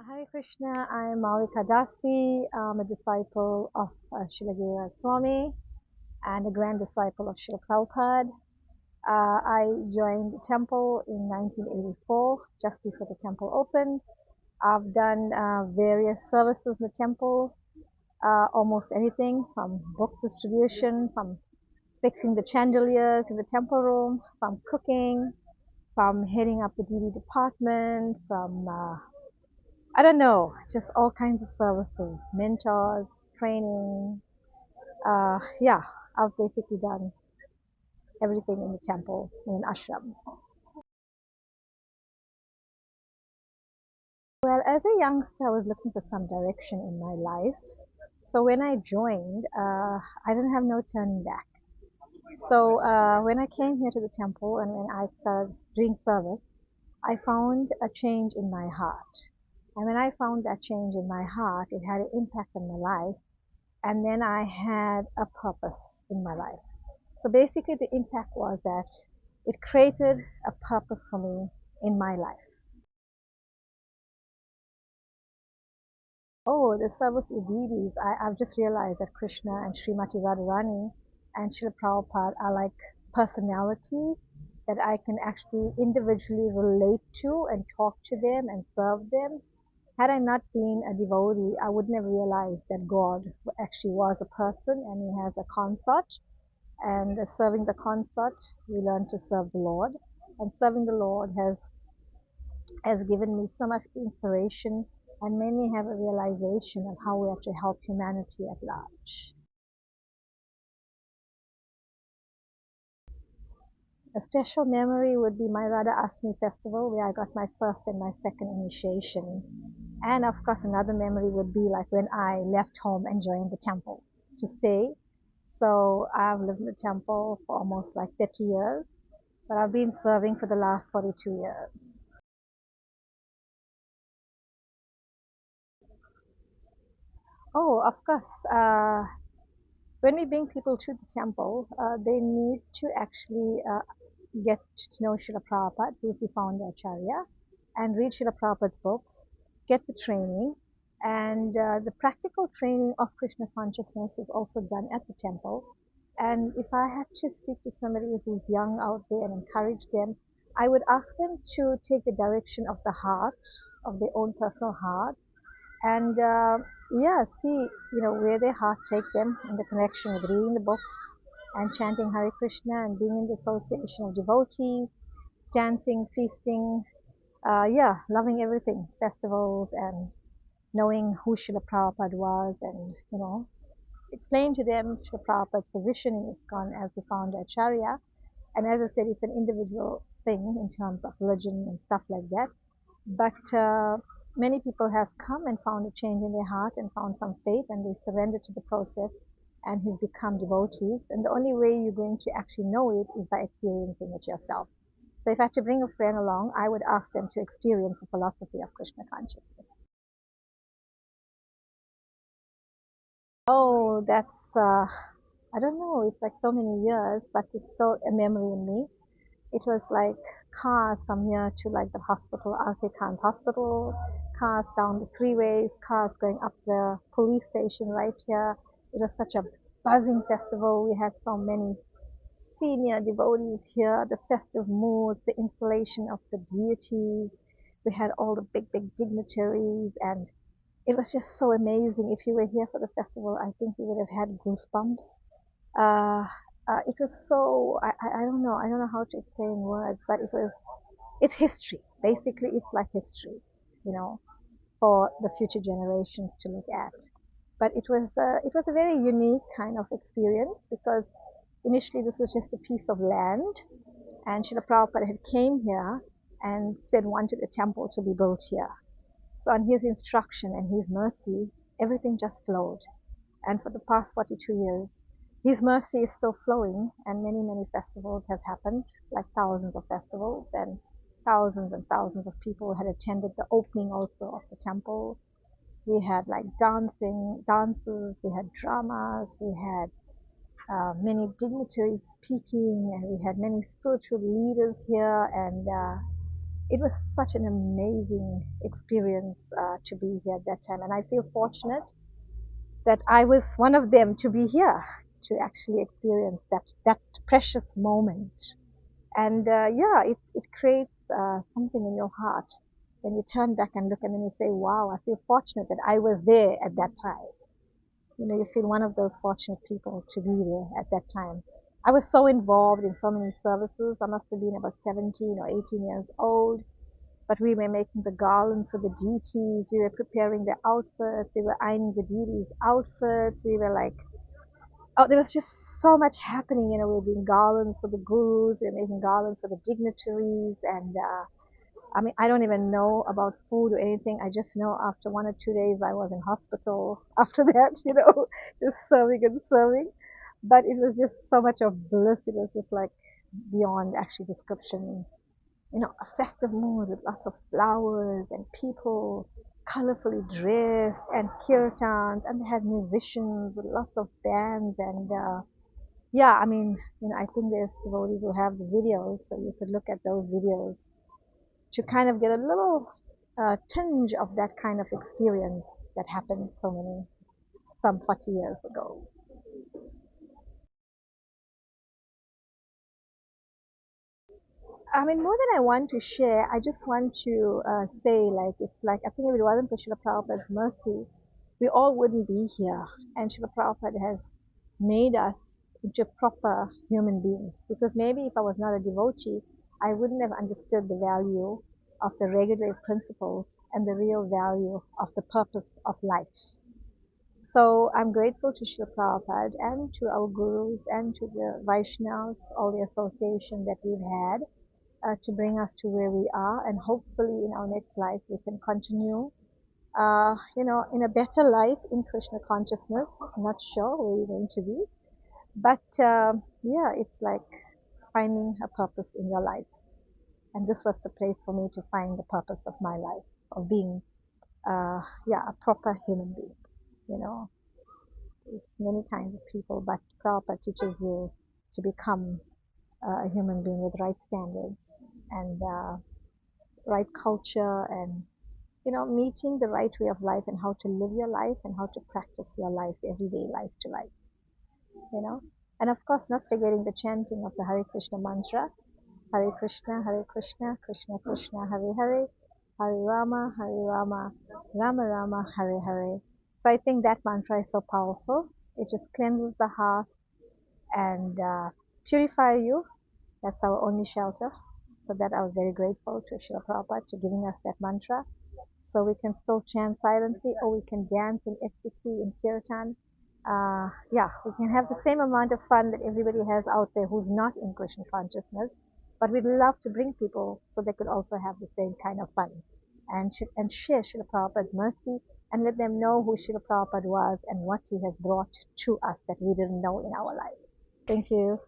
Hare Krishna, I am Mallika Dasi. I'm a disciple of Srila Swami and a grand disciple of Srila Prabhupada. I joined the temple in 1984, just before the temple opened. I've done various services in the temple, almost anything from book distribution, from fixing the chandeliers in the temple room, from cooking, from heading up the DD department, from I don't know, just all kinds of services, mentors, training. Yeah, I've basically done everything in the temple, in an ashram. Well, as a youngster, I was looking for some direction in my life. So when I joined, I didn't have no turning back. So when I came here to the temple and when I started doing service, I found a change in my heart. And when I found that change in my heart, it had an impact on my life. And then I had a purpose in my life. So basically, the impact was that it created a purpose for me in my life. Oh, the service Udidis, I've just realized that Krishna and Srimati Radharani and Srila Prabhupada are like personalities that I can actually individually relate to and talk to them and serve them. Had I not been a devotee, I wouldn't have realized that God actually was a person and he has a consort. And serving the consort, we learn to serve the Lord. And serving the Lord has given me so much inspiration and made me have a realization of how we have to help humanity at large. A special memory would be my Radha Astami festival where I got my first and my second initiation. And of course another memory would be like when I left home and joined the temple to stay. So I've lived in the temple for almost like 30 years, but I've been serving for the last 42 years. Oh, of course. When we bring people to the temple, they need to actually get to know Srila Prabhupada, who is the founder Acharya, and read Srila Prabhupada's books, get the training, and the practical training of Krishna consciousness is also done at the temple. And if I had to speak to somebody who's young out there and encourage them, I would ask them to take the direction of the heart, of their own personal heart, and yeah, see, where their heart take them in the connection with reading the books and chanting Hare Krishna and being in the association of devotees, dancing, feasting, yeah, loving everything, festivals and knowing who Srila Prabhupada was and, explain to them Srila Prabhupada's position in ISKCON as the founder Acharya. And as I said, it's an individual thing in terms of religion and stuff like that. But many people have come and found a change in their heart and found some faith and they surrendered to the process and have become devotees. And the only way you're going to actually know it is by experiencing it yourself. So if I had to bring a friend along, I would ask them to experience the philosophy of Krishna consciousness. Oh, that's, I don't know, it's like so many years, but it's still a memory in me. It was like cars from here to like the hospital, R.K. Khan Hospital, cars down the freeways, cars going up the police station right here. It was such a buzzing festival. We had so many senior devotees here, the festive mood, the installation of the deities. We had all the big, big dignitaries, and it was just so amazing. If you were here for the festival, I think you would have had goosebumps. Uh, it was so, I don't know how to explain in words, but it's history. Basically, it's like history, you know, for the future generations to look at. But it was a very unique kind of experience because initially this was just a piece of land, and Srila Prabhupada had came here and said wanted a temple to be built here. So on his instruction and his mercy, everything just flowed. And for the past 42 years, his mercy is still flowing, and many, many festivals have happened, like thousands of festivals, and thousands of people had attended the opening also of the temple. We had like dances, we had dramas, we had many dignitaries speaking, and we had many spiritual leaders here, and it was such an amazing experience to be here at that time. And I feel fortunate that I was one of them to be here to actually experience that precious moment. And yeah, it creates something in your heart when you turn back and look and then you say, wow, I feel fortunate that I was there at that time. You know, you feel one of those fortunate people to be there at that time. I was so involved in so many services. I must have been about 17 or 18 years old, but we were making the garlands for the deities. We were preparing the outfits. We were ironing the deities' outfits. We were like, oh, there was just so much happening. You know, we were doing garlands for the gurus. We were making garlands for the dignitaries. And I mean, I don't even know about food or anything. I just know after 1 or 2 days I was in hospital. After that, you know, just serving and serving. But it was just so much of bliss. It was just like beyond actually description. You know, a festive mood with lots of flowers and people colorfully dressed and kirtans, and they had musicians with lots of bands. And yeah, I mean, you know, I think there's devotees who have the videos, so you could look at those videos to kind of get a little tinge of that kind of experience that happened some 40 years ago. I mean, more than I want to share, I just want to say, like, it's like, I think if it wasn't for Srila Prabhupada's mercy, we all wouldn't be here. And Srila Prabhupada has made us into proper human beings. Because maybe if I was not a devotee, I wouldn't have understood the value of the regulatory principles and the real value of the purpose of life. So I'm grateful to Srila Prabhupada and to our gurus and to the Vaishnavas, all the association that we've had to bring us to where we are. And hopefully in our next life we can continue, you know, in a better life in Krishna consciousness. Not sure where we're going to be. But yeah, it's like finding a purpose in your life. And this was the place for me to find the purpose of my life, of being, yeah, a proper human being, you know. It's many kinds of people, but Prabhupada teaches you to become a human being with right standards and right culture and, you know, meeting the right way of life and how to live your life and how to practice your life, everyday life to life, you know. And of course, not forgetting the chanting of the Hare Krishna mantra, Hare Krishna, Krishna Krishna, Hare Hare, Hare Rama, Rama Rama, Hare Hare. So I think that mantra is so powerful. It just cleanses the heart and purify you. That's our only shelter. For that, I was very grateful to Srila Prabhupada to giving us that mantra. So we can still chant silently, or we can dance in ecstasy in kirtan. Yeah, we can have the same amount of fun that everybody has out there who's not in Krishna consciousness. But we'd love to bring people so they could also have the same kind of fun and share Srila Prabhupada's mercy and let them know who Srila Prabhupada was and what he has brought to us that we didn't know in our life. Thank you.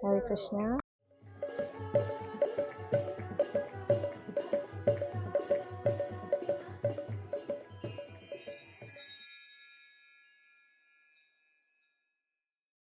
Hare Krishna.